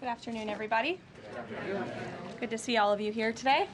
Good afternoon, everybody. Good to see all of you here today.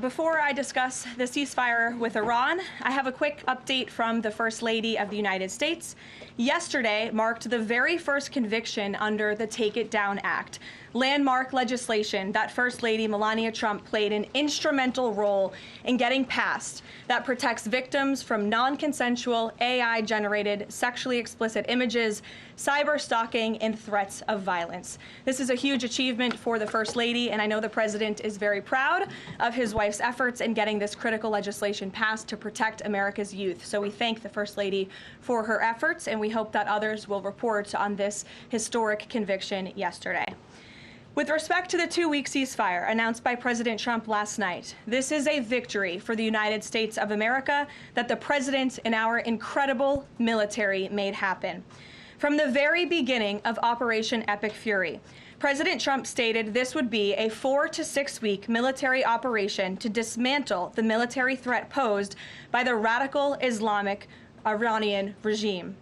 Before I discuss the ceasefire with Iran, I have a quick update from the First Lady of the United States. Yesterday marked the very first conviction under the Take It Down Act, landmark legislation that First Lady Melania Trump played an instrumental role in getting passed that protects victims from non-consensual AI-generated sexually explicit images, cyber stalking, and threats of violence. This is a huge achievement for the First Lady, and I know the President is very proud of his wife's efforts in getting this critical legislation passed to protect America's youth. So we thank the First Lady for her efforts, and we hope that others will report on this historic conviction yesterday. With respect to the two-week ceasefire announced by President Trump last night, this is a victory for the United States of America that the President and our incredible military made happen. From the very beginning of Operation Epic Fury, President Trump stated this would be a 4 to 6 week military operation to dismantle the military threat posed by the radical Islamic Iranian regime.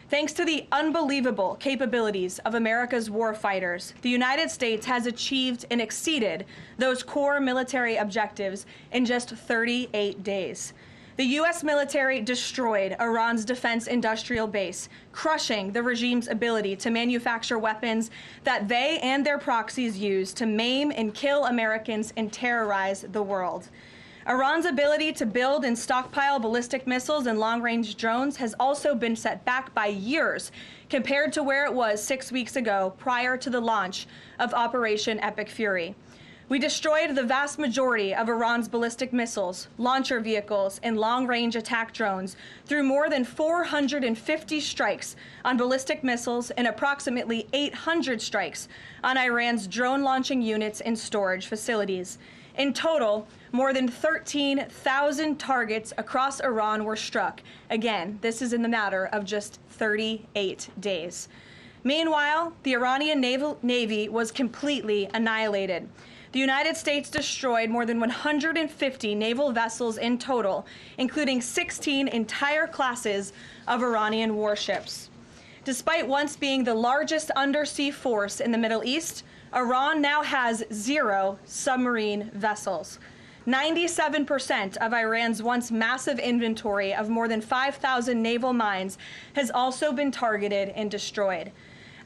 Thanks to the unbelievable capabilities of America's war fighters, the United States has achieved and exceeded those core military objectives in just 38 days. The U.S. military destroyed Iran's defense industrial base, crushing the regime's ability to manufacture weapons that they and their proxies use to maim and kill Americans and terrorize the world. Iran's ability to build and stockpile ballistic missiles and long-range drones has also been set back by years compared to where it was 6 weeks ago prior to the launch of Operation Epic Fury. We destroyed the vast majority of Iran's ballistic missiles, launcher vehicles, and long-range attack drones through more than 450 strikes on ballistic missiles and approximately 800 strikes on Iran's drone launching units and storage facilities. In total, more than 13,000 targets across Iran were struck. Again, this is in the matter of just 38 days. Meanwhile, the Iranian Navy was completely annihilated. The United States destroyed more than 150 naval vessels in total, including 16 entire classes of Iranian warships. Despite once being the largest undersea force in the Middle East, Iran now has 0 submarine vessels. 97% of Iran's once massive inventory of more than 5,000 naval mines has also been targeted and destroyed.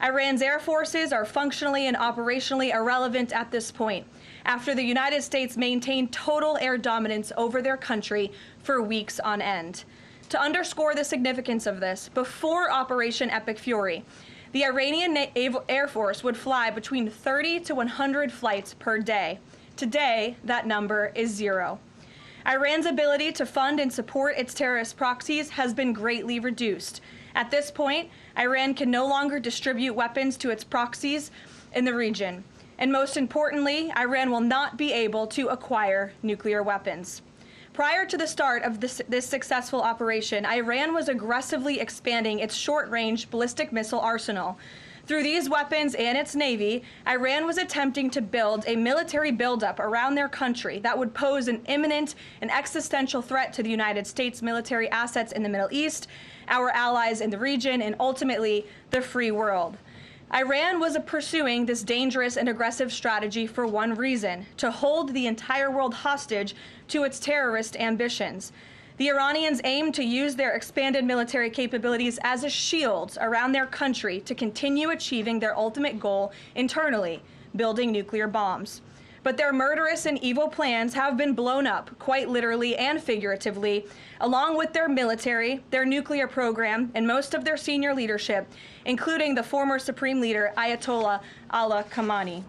Iran's air forces are functionally and operationally irrelevant at this point, after the United States maintained total air dominance over their country for weeks on end. To underscore the significance of this, before Operation Epic Fury, the Iranian Air Force would fly between 30 to 100 flights per day. Today, that number is 0. Iran's ability to fund and support its terrorist proxies has been greatly reduced. At this point, Iran can no longer distribute weapons to its proxies in the region. And most importantly, Iran will not be able to acquire nuclear weapons. Prior to the start of this successful operation, Iran was aggressively expanding its short-range ballistic missile arsenal. Through these weapons and its navy, Iran was attempting to build a military buildup around their country that would pose an imminent and existential threat to the United States military assets in the Middle East, our allies in the region, and ultimately the free world. Iran was pursuing this dangerous and aggressive strategy for one reason: to hold the entire world hostage to its terrorist ambitions. The Iranians aim to use their expanded military capabilities as a shield around their country to continue achieving their ultimate goal internally, building nuclear bombs. But their murderous and evil plans have been blown up, quite literally and figuratively, along with their military, their nuclear program, and most of their senior leadership, including the former Supreme Leader Ayatollah Ali Khamenei.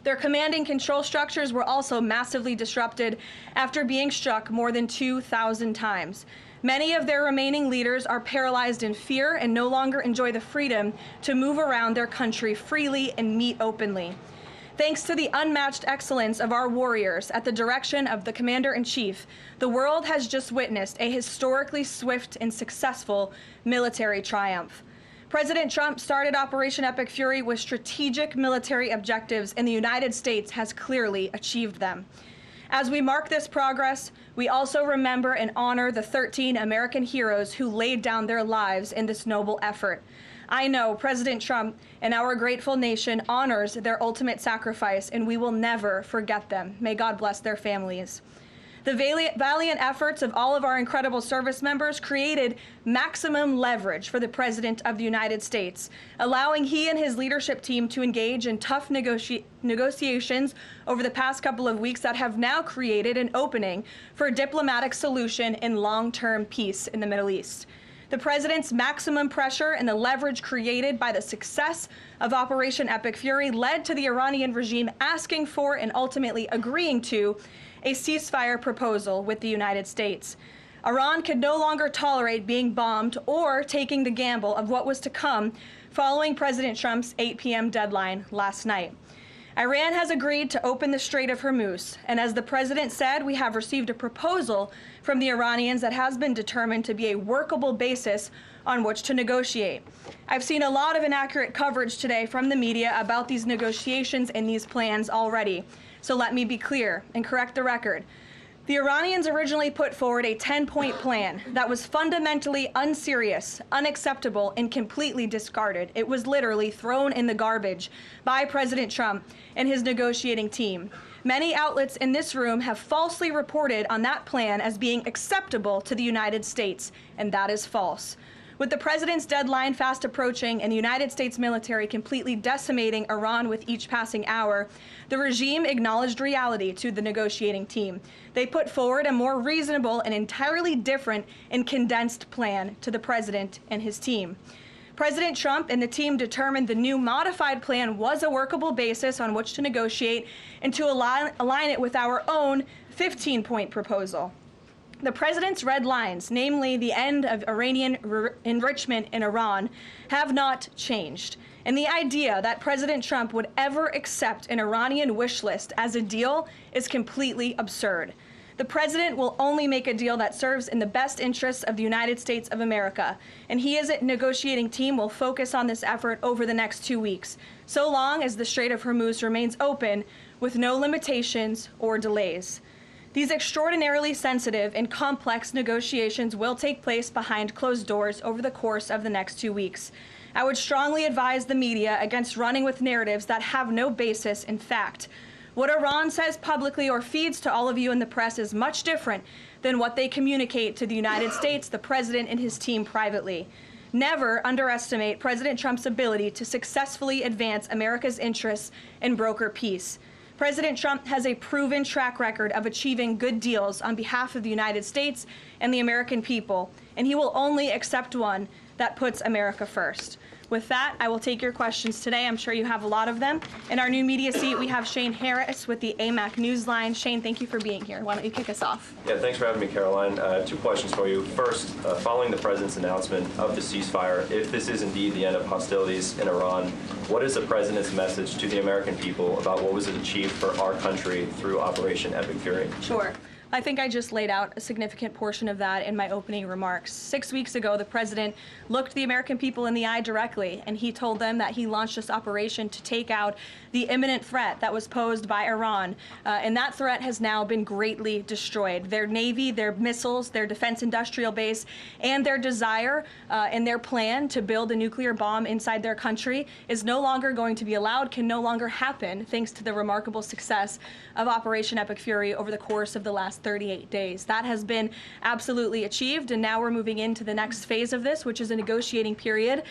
Their command and control structures were also massively disrupted after being struck more than 2,000 times. Many of their remaining leaders are paralyzed in fear and no longer enjoy the freedom to move around their country freely and meet openly. Thanks to the unmatched excellence of our warriors at the direction of the Commander-in-Chief, the world has just witnessed a historically swift and successful military triumph. President Trump started Operation Epic Fury with strategic military objectives, and the United States has clearly achieved them. As we mark this progress, we also remember and honor the 13 American heroes who laid down their lives in this noble effort. I know President Trump and our grateful nation honors their ultimate sacrifice, and we will never forget them. May God bless their families. The valiant efforts of all of our incredible service members created maximum leverage for the President of the United States, allowing he and his leadership team to engage in tough negotiations over the past couple of weeks that have now created an opening for a diplomatic solution and long-term peace in the Middle East. The President's maximum pressure and the leverage created by the success of Operation Epic Fury led to the Iranian regime asking for and ultimately agreeing to a ceasefire proposal with the United States. Iran could no longer tolerate being bombed or taking the gamble of what was to come following President Trump's 8 p.m. deadline last night. Iran has agreed to open the Strait of Hormuz, and as the President said, we have received a proposal from the Iranians that has been determined to be a workable basis on which to negotiate. I've seen a lot of inaccurate coverage today from the media about these negotiations and these plans already. So let me be clear and correct the record. The Iranians originally put forward a 10-point plan that was fundamentally unserious, unacceptable, and completely discarded. It was literally thrown in the garbage by President Trump and his negotiating team. Many outlets in this room have falsely reported on that plan as being acceptable to the United States, and that is false. With the President's deadline fast approaching and the United States military completely decimating Iran with each passing hour, the regime acknowledged reality to the negotiating team. They put forward a more reasonable and entirely different and condensed plan to the President and his team. President Trump and the team determined the new modified plan was a workable basis on which to negotiate and to align it with our own 15-point proposal. The President's red lines, namely the end of Iranian enrichment in Iran, have not changed. And the idea that President Trump would ever accept an Iranian wish list as a deal is completely absurd. The President will only make a deal that serves in the best interests of the United States of America, and he as a negotiating team will focus on this effort over the next 2 weeks, so long as the Strait of Hormuz remains open with no limitations or delays. These extraordinarily sensitive and complex negotiations will take place behind closed doors over the course of the next 2 weeks. I would strongly advise the media against running with narratives that have no basis in fact. What Iran says publicly or feeds to all of you in the press is much different than what they communicate to the United States, the President, and his team privately. Never underestimate President Trump's ability to successfully advance America's interests and broker peace. President Trump has a proven track record of achieving good deals on behalf of the United States and the American people, and he will only accept one that puts America first. With that, I will take your questions today. I'm sure you have a lot of them. In our new media seat, we have Shane Harris with the AMAC Newsline. Shane, thank you for being here. Why don't you kick us off? Yeah, thanks for having me, Karoline. 2 questions for you. First, following the President's announcement of the ceasefire, if this is indeed the end of hostilities in Iran, what is the President's message to the American people about what was achieved for our country through Operation Epic Fury? Sure. I think I just laid out a significant portion of that in my opening remarks. 6 weeks ago, the President looked the American people in the eye directly, and he told them that he launched this operation to take out the imminent threat that was posed by Iran. And that threat has now been greatly destroyed. Their Navy, their missiles, their defense industrial base, and their desire and their plan to build a nuclear bomb inside their country is no longer going to be allowed, can no longer happen, thanks to the remarkable success of Operation Epic Fury over the course of the last 38 days. That has been absolutely achieved, and now we're moving into the next phase of this, which is a negotiating period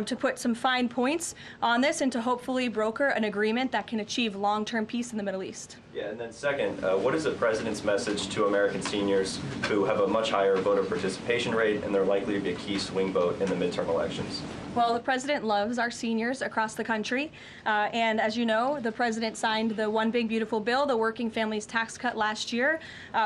to put some fine points on this and to hopefully broker an agreement that can achieve long-term peace in the Middle East. Yeah, and then second, what is the President's message to American seniors who have a much higher voter participation rate and they're likely to be a key swing vote in the midterm elections? Well, the President loves our seniors across the country. And as you know, the President signed the One Big Beautiful Bill, the Working Families Tax Cut last year,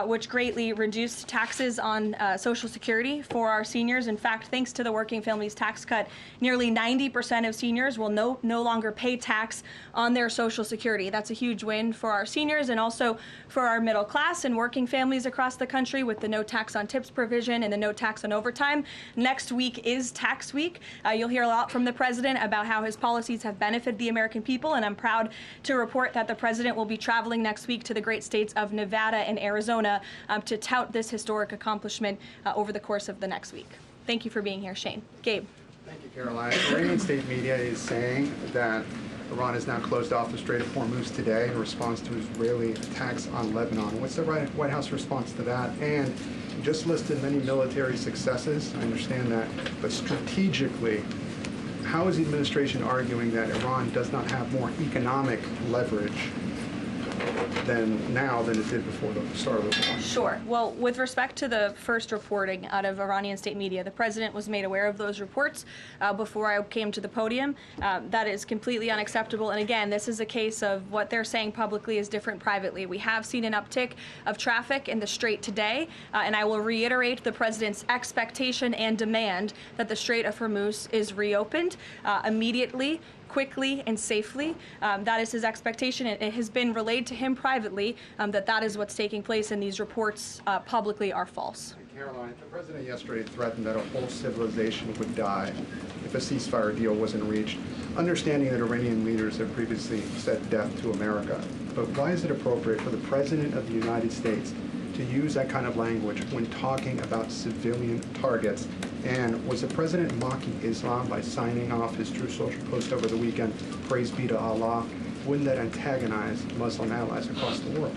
which greatly reduced taxes on Social Security for our seniors. In fact, thanks to the Working Families Tax Cut, nearly 90% of seniors will no longer pay tax on their Social Security. That's a huge win for our seniors and also for our middle class and working families across the country with the no tax on tips provision and the no tax on overtime. Next week is tax week. You'll hear a lot from the President about how his policies have benefited the American people, and I'm proud to report that the President will be traveling next week to the great states of Nevada and Arizona to tout this historic accomplishment over the course of the next week. Thank you for being here, Shane. Gabe. Thank you. Caroline, Iranian state media is saying that Iran has now closed off the Strait of Hormuz today in response to Israeli attacks on Lebanon. What's the White House response to that? And you just listed many military successes. I understand that. But strategically, how is the administration arguing that Iran does not have more economic leverage than it did before the start of the war? Sure. Well, with respect to the first reporting out of Iranian state media, the president was made aware of those reports before I came to the podium. That is completely unacceptable. And again, this is a case of what they're saying publicly is different privately. We have seen an uptick of traffic in the Strait today, and I will reiterate the president's expectation and demand that the Strait of Hormuz is reopened immediately, quickly and safely. That is his expectation. It has been relayed to him privately that is what's taking place, and these reports publicly are false. Caroline, the president yesterday threatened that a whole civilization would die if a ceasefire deal wasn't reached, understanding that Iranian leaders have previously said death to America. But why is it appropriate for the president of the United States to use that kind of language when talking about civilian targets? And was the president mocking Islam by signing off his True Social post over the weekend, praise be to Allah? Wouldn't that antagonize Muslim allies across the world?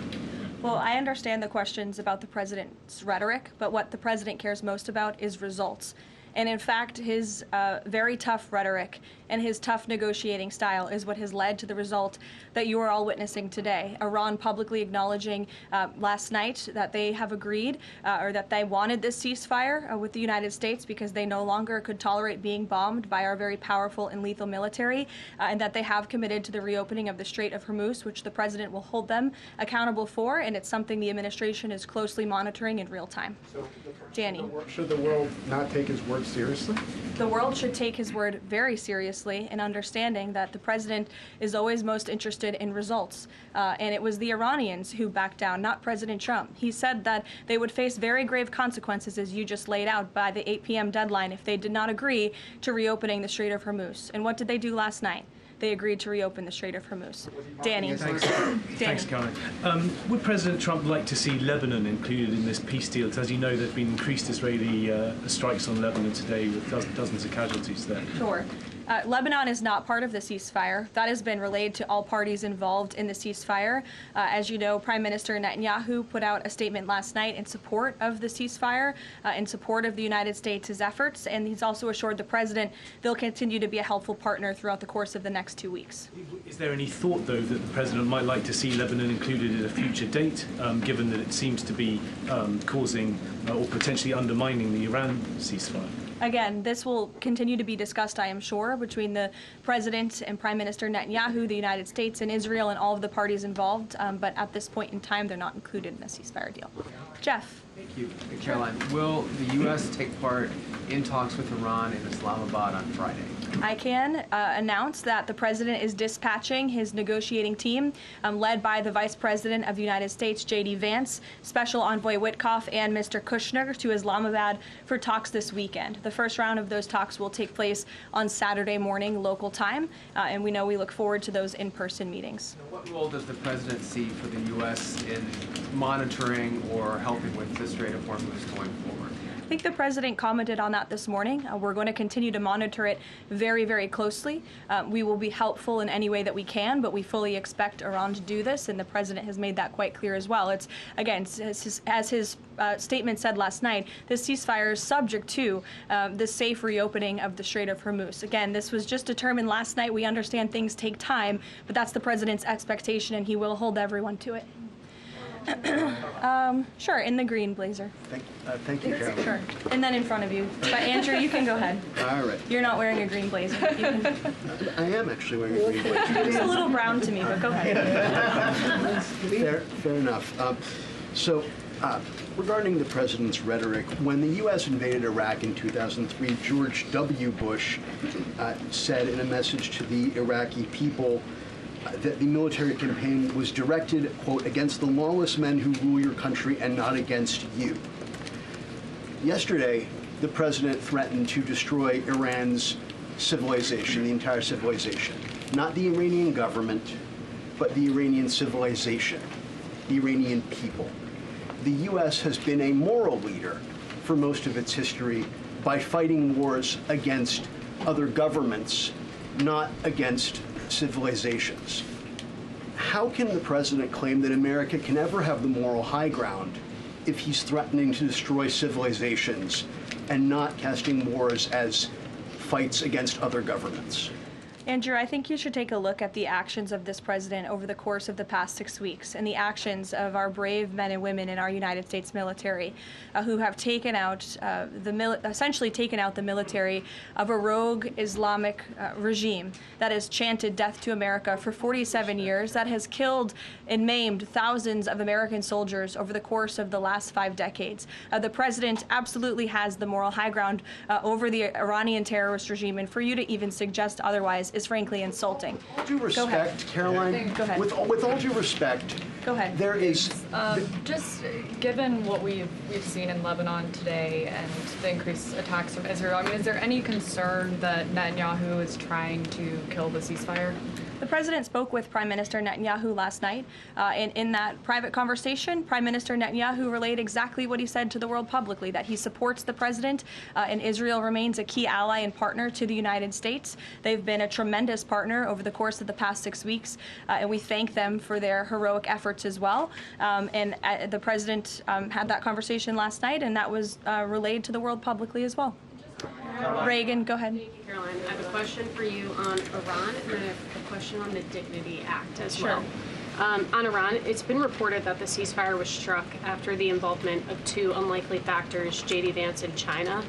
Well, I understand the questions about the president's rhetoric, but what the president cares most about is results. And in fact, his very tough rhetoric and his tough negotiating style is what has led to the result that you are all witnessing today. Iran publicly acknowledging last night that they have agreed or that they wanted this ceasefire with the United States because they no longer could tolerate being bombed by our very powerful and lethal military, and that they have committed to the reopening of the Strait of Hormuz, which the president will hold them accountable for, and it's something the administration is closely monitoring in real time. So, Danny. Should the world not take his word seriously? The world should take his word very seriously in understanding that the president is always most interested in results. And it was the Iranians who backed down, not President Trump. He said that they would face very grave consequences, as you just laid out, by the 8 p.m. deadline if they did not agree to reopening the Strait of Hormuz. And what did they do last night? They agreed to reopen the Strait of Hormuz. Danny. Thanks, Caroline. Would President Trump like to see Lebanon included in this peace deal? As you know, there have been increased Israeli strikes on Lebanon today with dozens of casualties there. Sure. Lebanon is not part of the ceasefire. That has been relayed to all parties involved in the ceasefire. As you know, Prime Minister Netanyahu put out a statement last night in support of the ceasefire, in support of the United States' efforts, and he's also assured the president they'll continue to be a helpful partner throughout the course of the next 2 weeks. Is there any thought, though, that the president might like to see Lebanon included at a future date, given that it seems to be causing or potentially undermining the Iran ceasefire? Again, this will continue to be discussed, I am sure, between the President and Prime Minister Netanyahu, the United States and Israel, and all of the parties involved. But at this point in time, they're not included in the ceasefire deal. Jeff. Thank you. Caroline, will the U.S. take part in talks with Iran in Islamabad on Friday? I can announce that the president is dispatching his negotiating team, led by the Vice President of the United States, J.D. Vance, Special Envoy Witkoff, and Mr. Kushner to Islamabad for talks this weekend. The first round of those talks will take place on Saturday morning local time, and we look forward to those in-person meetings. What role does the president see for the U.S. in monitoring or helping with the Strait of Hormuz going forward? I think the president commented on that this morning. We're going to continue to monitor it very, very closely. We will be helpful in any way that we can, but we fully expect Iran to do this, and the president has made that quite clear as well. It's, again, as his statement said last night, this ceasefire is subject to the safe reopening of the Strait of Hormuz. Again, this was just determined last night. We understand things take time, but that's the president's expectation, and he will hold everyone to it. Sure, in the green blazer. Thank you, Caroline. Sure, and then in front of you. But Andrew, you can go ahead. All right. You're not wearing a green blazer. You can... I am actually wearing a green blazer. It's a little brown to me, but go ahead. Fair enough. Regarding the president's rhetoric, when the U.S. invaded Iraq in 2003, George W. Bush said in a message to the Iraqi people that the military campaign was directed, quote, against the lawless men who rule your country and not against you. Yesterday, the president threatened to destroy Iran's civilization, the entire civilization. Not the Iranian government, but the Iranian civilization, the Iranian people. The U.S. has been a moral leader for most of its history by fighting wars against other governments, not against civilizations. How can the president claim that America can ever have the moral high ground if he's threatening to destroy civilizations and not casting wars as fights against other governments? Andrew, I think you should take a look at the actions of this president over the course of the past 6 weeks and the actions of our brave men and women in our United States military who have taken out essentially taken out the military of a rogue Islamic regime that has chanted death to America for 47 years, that has killed and maimed thousands of American soldiers over the course of the last 5 decades. The president absolutely has the moral high ground over the Iranian terrorist regime, and for you to even suggest otherwise is frankly insulting. With all due respect, Karoline, Go ahead. with all due respect, Go ahead. there is... Just given what we've seen in Lebanon today and the increased attacks from Israel, I mean, is there any concern that Netanyahu is trying to kill the ceasefire? The president spoke with Prime Minister Netanyahu last night, and in that private conversation, Prime Minister Netanyahu relayed exactly what he said to the world publicly, that he supports the president, and Israel remains a key ally and partner to the United States. They've been a tremendous partner over the course of the past 6 weeks, and we thank them for their heroic efforts as well. And the president had that conversation last night, and that was relayed to the world publicly as well. Reagan, go ahead. Thank you, Caroline. I have a question for you on Iran, and then a question on the Dignity Act as well. On Iran, it's been reported that the ceasefire was struck after the involvement of 2 unlikely factors, J.D. Vance and China.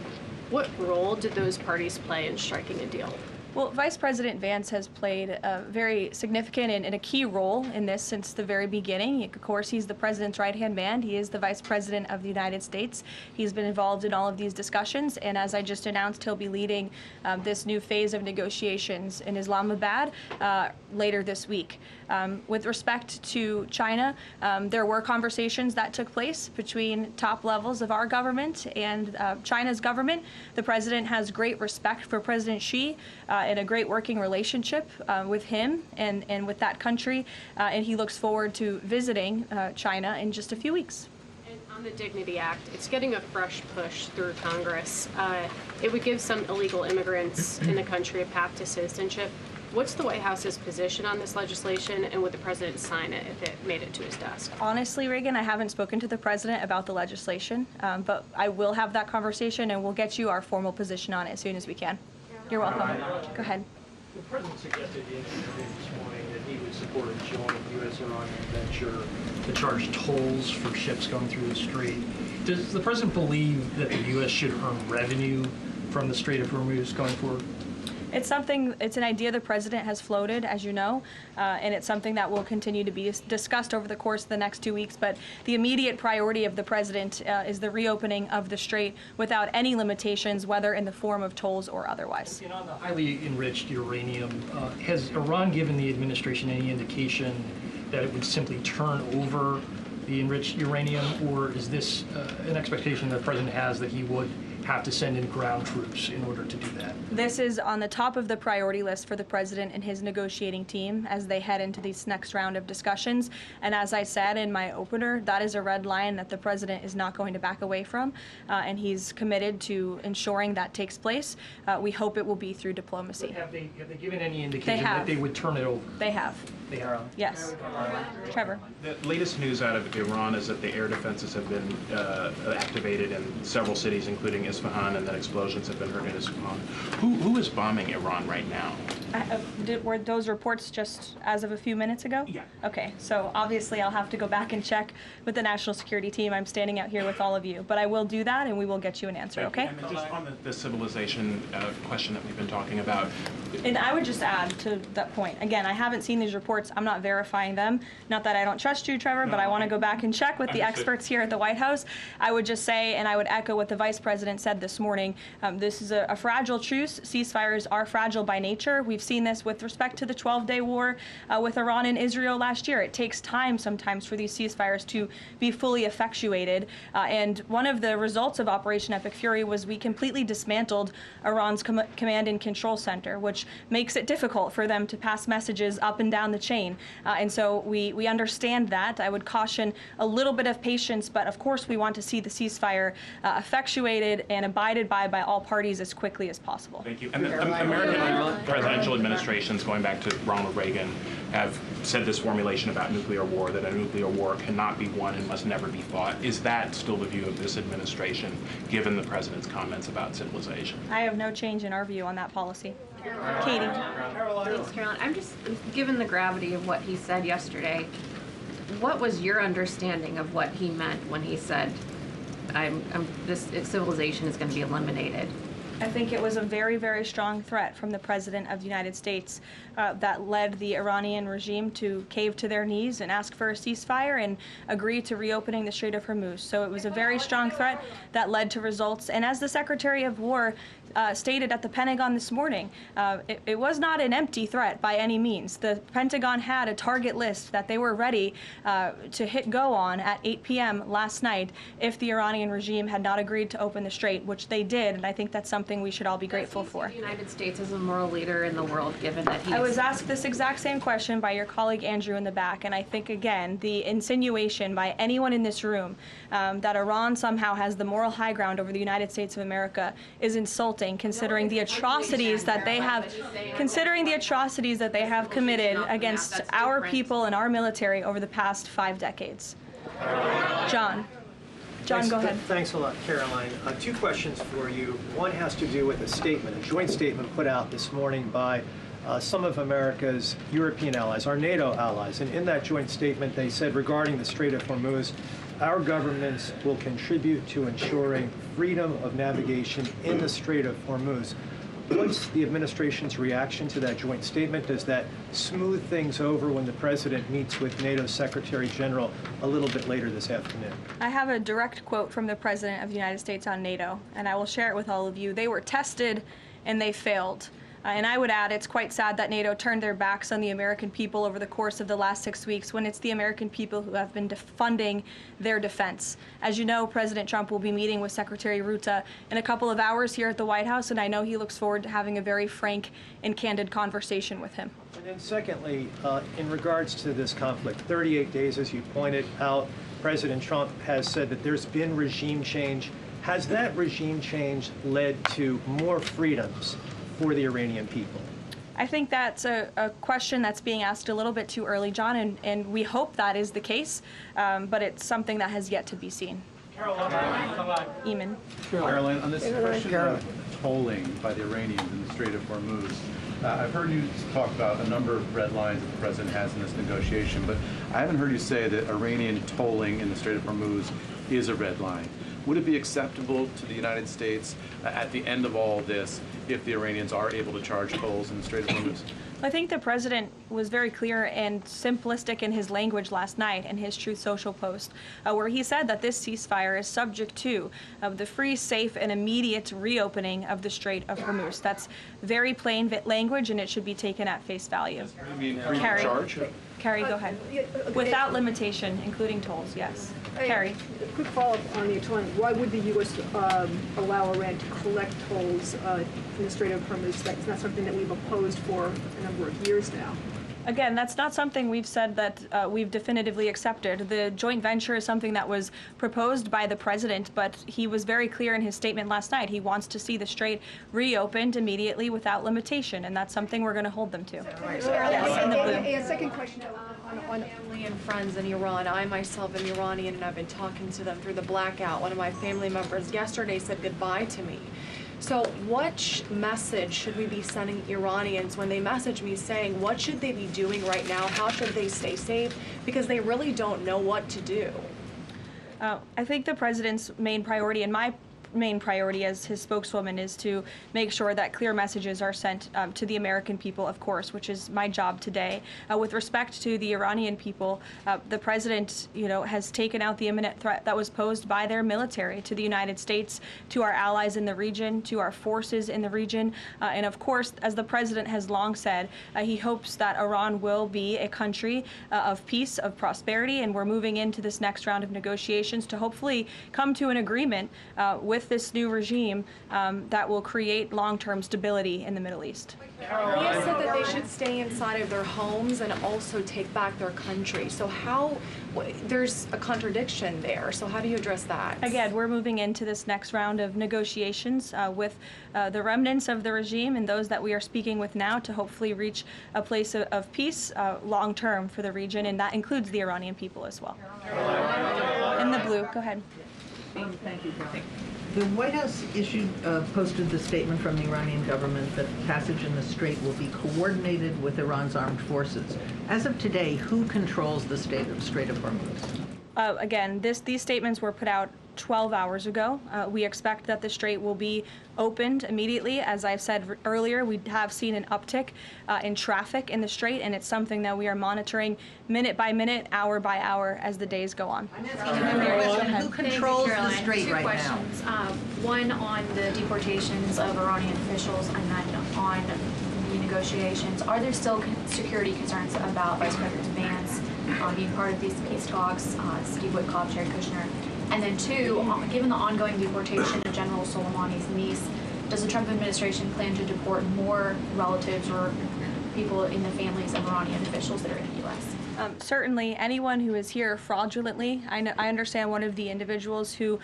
What role did those parties play in striking a deal? Well, Vice President Vance has played a very significant and a key role in this since the very beginning. Of course, he's the president's right-hand man. He is the Vice President of the United States. He's been involved in all of these discussions, and as I just announced, he'll be leading this new phase of negotiations in Islamabad later this week. With respect to China, there were conversations that took place between top levels of our government and China's government. The president has great respect for President Xi and a great working relationship with him and with that country, and he looks forward to visiting China in just a few weeks. And on the Dignity Act, it's getting a fresh push through Congress. It would give some illegal immigrants in the country a path to citizenship. What's the White House's position on this legislation, and would the president sign it if it made it to his desk? Honestly, Reagan, I haven't spoken to the president about the legislation, but I will have that conversation, and we'll get you our formal position on it as soon as we can. You're welcome. Go ahead. The president suggested in an interview this morning that he would support a joint U.S.-Iranian venture to charge tolls for ships going through the strait. Does the president believe that the U.S. should earn revenue from the Strait of Hormuz going forward? It's an idea the president has floated, as you know, and it's something that will continue to be discussed over the course of the next 2 weeks. But the immediate priority of the president is the reopening of the strait without any limitations, whether in the form of tolls or otherwise. And on the highly enriched uranium, has Iran given the administration any indication that it would simply turn over the enriched uranium, or is this an expectation that the president has that he would have to send in ground troops in order to do that? This is on the top of the priority list for the president and his negotiating team as they head into this next round of discussions. And as I said in my opener, that is a red line that the president is not going to back away from, and he's committed to ensuring that takes place. We hope it will be through diplomacy. But have they given any indication that they would turn it over? They have. They have. Yes. Trevor. The latest news out of Iran is that the air defenses have been activated in several cities, including Isfahan, and that explosions have been heard in Isfahan. Who is bombing Iran right now? Were those reports just as of a few minutes ago? Yeah. Okay, so obviously I'll have to go back and check with the national security team. I'm standing out here with all of you, but I will do that and we will get you an answer, okay? And then just on the civilization question that we've been talking about. And I would just add to that point, again, I haven't seen these reports. I'm not verifying them. Not that I don't trust you, Trevor, but I want to go back and check with the experts here at the White House. I would just say, and I would echo what the Vice President said this morning, this is a fragile truce. Ceasefires are fragile by nature. We've We've seen this with respect to the 12-day war with Iran and Israel last year. It takes time sometimes for these ceasefires to be fully effectuated. And one of the results of Operation Epic Fury was we completely dismantled Iran's command and control center, which makes it difficult for them to pass messages up and down the chain. And so we understand that. I would caution a little bit of patience, but of course we want to see the ceasefire effectuated and abided by all parties as quickly as possible. Thank you. And the American presidential administrations, going back to Ronald Reagan, have said this formulation about nuclear war, that a nuclear war cannot be won and must never be fought. Is that still the view of this administration, given the president's comments about civilization? I have no change in our view on that policy. Katie. Thanks, Caroline. Given the gravity of what he said yesterday, what was your understanding of what he meant when he said, this civilization is going to be eliminated? I think it was a very, very strong threat from the President of the United States that led the Iranian regime to cave to their knees and ask for a ceasefire and agree to reopening the Strait of Hormuz. So it was a very strong threat that led to results. And as the Secretary of War stated at the Pentagon this morning, it was not an empty threat by any means. The Pentagon had a target list that they were ready to hit go on at 8 p.m. last night if the Iranian regime had not agreed to open the strait, which they did, and I think that's something we should all be grateful for. The United States is a moral leader in the world, given that he I was asked this exact same question by your colleague Andrew in the back, and I think, again, the insinuation by anyone in this room that Iran somehow has the moral high ground over the United States of America is insulting, considering the atrocities that they have committed against our people and our military over the past 5 decades. John, go ahead. Thanks a lot, Caroline. 2 questions for you. One has to do with a statement, a joint statement put out this morning by some of America's European allies, our NATO allies. And in that joint statement, they said regarding the Strait of Hormuz, our governments will contribute to ensuring freedom of navigation in the Strait of Hormuz. What's the administration's reaction to that joint statement? Does that smooth things over when the president meets with NATO Secretary General a little bit later this afternoon? I have a direct quote from the President of the United States on NATO, and I will share it with all of you. They were tested and they failed. And I would add, it's quite sad that NATO turned their backs on the American people over the course of the last 6 weeks when it's the American people who have been funding their defense. As you know, President Trump will be meeting with Secretary Ruta in a couple of hours here at the White House, and I know he looks forward to having a very frank and candid conversation with him. And then secondly, in regards to this conflict, 38 days, as you pointed out, President Trump has said that there's been regime change. Has that regime change led to more freedoms for the Iranian people? I think that's a question that's being asked a little bit too early, John, and we hope that is the case, but it's something that has yet to be seen. Eamon. Caroline, on this question of tolling by the Iranians in the Strait of Hormuz, I've heard you talk about a number of red lines that the president has in this negotiation, but I haven't heard you say that Iranian tolling in the Strait of Hormuz is a red line. Would it be acceptable to the United States at the end of all this if the Iranians are able to charge tolls in the Strait of Hormuz? I think the president was very clear and simplistic in his language last night in his Truth Social post, where he said that this ceasefire is subject to the free, safe, and immediate reopening of the Strait of Hormuz. That's very plain language, and it should be taken at face value. You mean free of charge? Carrie, go ahead. Without limitation, including tolls, yes. Carrie. A quick follow-up on the tolling. Why would the U.S. allow Iran to collect tolls in the Strait of Hormuz? That's not something that we've opposed for a number of years now. Again, that's not something we've said that we've definitively accepted. The joint venture is something that was proposed by the president, but he was very clear in his statement last night. He wants to see the strait reopened immediately without limitation, and that's something we're going to hold them to. A second question on family and friends in Iran. I myself am Iranian, and I've been talking to them through the blackout. One of my family members yesterday said goodbye to me. So what message should we be sending Iranians when they message me saying what should they be doing right now? How should they stay safe? Because they really don't know what to do. I think the president's main priority, and my main priority as his spokeswoman is to make sure that clear messages are sent to the American people, of course, which is my job today. With respect to the Iranian people, the president, has taken out the imminent threat that was posed by their military to the United States, to our allies in the region, to our forces in the region, and of course, as the president has long said, he hopes that Iran will be a country of peace, of prosperity, and we're moving into this next round of negotiations to hopefully come to an agreement with this new regime that will create long-term stability in the Middle East. He has said that they should stay inside of their homes and also take back their country. So there's a contradiction there. So how do you address that? Again, we're moving into this next round of negotiations with the remnants of the regime and those that we are speaking with now to hopefully reach a place of peace long-term for the region, and that includes the Iranian people as well. In the blue, go ahead. Thank you, Caroline. The White House posted the statement from the Iranian government that passage in the Strait will be coordinated with Iran's armed forces. As of today, who controls the Strait of Hormuz? Again, these statements were put out 12 hours ago. We expect that the Strait will be opened immediately. As I've said earlier, we have seen an uptick in traffic in the Strait, and it's something that we are monitoring minute by minute, hour by hour as the days go on. Who controls the Strait right now? Two questions. One on the deportations of Iranian officials, and then on the negotiations. Are there still security concerns about Vice President Vance being part of these peace talks, Steve Witkoff, Jared Kushner? And then two, given the ongoing deportation of General Soleimani's niece, does the Trump administration plan to deport more relatives or people in the families of Iranian officials that are in the U.S.? Certainly, anyone who is here fraudulently. I understand one of the individuals who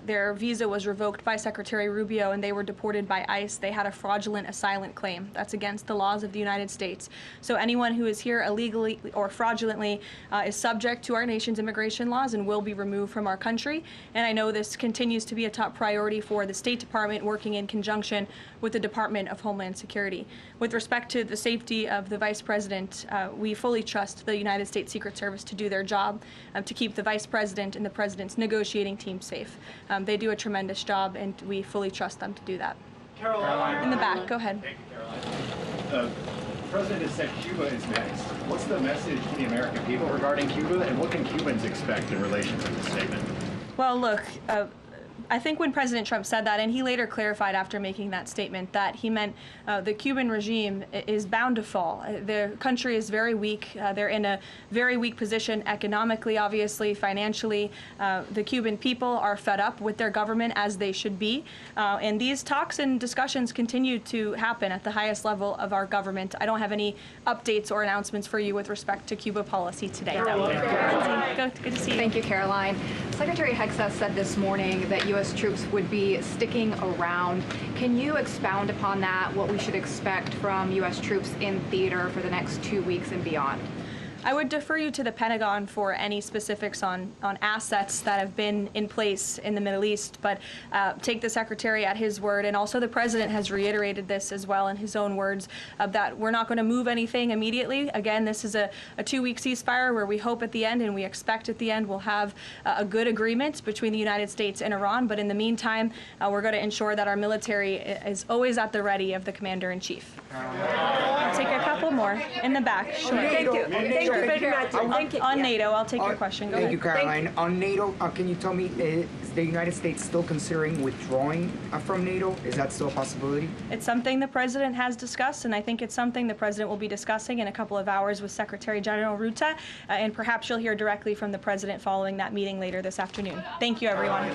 their visa was revoked by Secretary Rubio and they were deported by ICE. They had a fraudulent asylum claim. That's against the laws of the United States. So anyone who is here illegally or fraudulently is subject to our nation's immigration laws and will be removed from our country. And I know this continues to be a top priority for the State Department, working in conjunction with the Department of Homeland Security. With respect to the safety of the Vice President, we fully trust the United States Secret Service to do their job, to keep the Vice President and the President's negotiating team safe. They do a tremendous job, and we fully trust them to do that. Caroline. In the back, go ahead. Thank you, Caroline. The President has said Cuba is next. What's the message to the American people regarding Cuba, and what can Cubans expect in relation to this statement? Well, look, I think when President Trump said that, and he later clarified after making that statement, that he meant the Cuban regime is bound to fall. The country is very weak. They're in a very weak position economically, obviously, financially. The Cuban people are fed up with their government, as they should be. And these talks and discussions continue to happen at the highest level of our government. I don't have any updates or announcements for you with respect to Cuba policy today. Good to see you. Thank you, Caroline. Secretary Hegseth said this morning that U.S. troops would be sticking around. Can you expound upon that, what we should expect from U.S. troops in theater for the next 2 weeks and beyond? I would defer you to the Pentagon for any specifics on assets that have been in place in the Middle East, but take the Secretary at his word, and also the President has reiterated this as well in his own words, that we're not going to move anything immediately. Again, this is a 2-week ceasefire where we hope at the end, and we expect at the end, we'll have a good agreement between the United States and Iran, but in the meantime, we're going to ensure that our military is always at the ready of the Commander-in-Chief. I'll take a couple more in the back. Sure. Thank you. Thank you very much. On NATO, I'll take your question. Go ahead. Thank you, Caroline. On NATO, can you tell me, is the United States still considering withdrawing from NATO? Is that still a possibility? It's something the President has discussed, and I think it's something the President will be discussing in a couple of hours with Secretary General Ruta, and perhaps you'll hear directly from the President following that meeting later this afternoon. Thank you, everyone.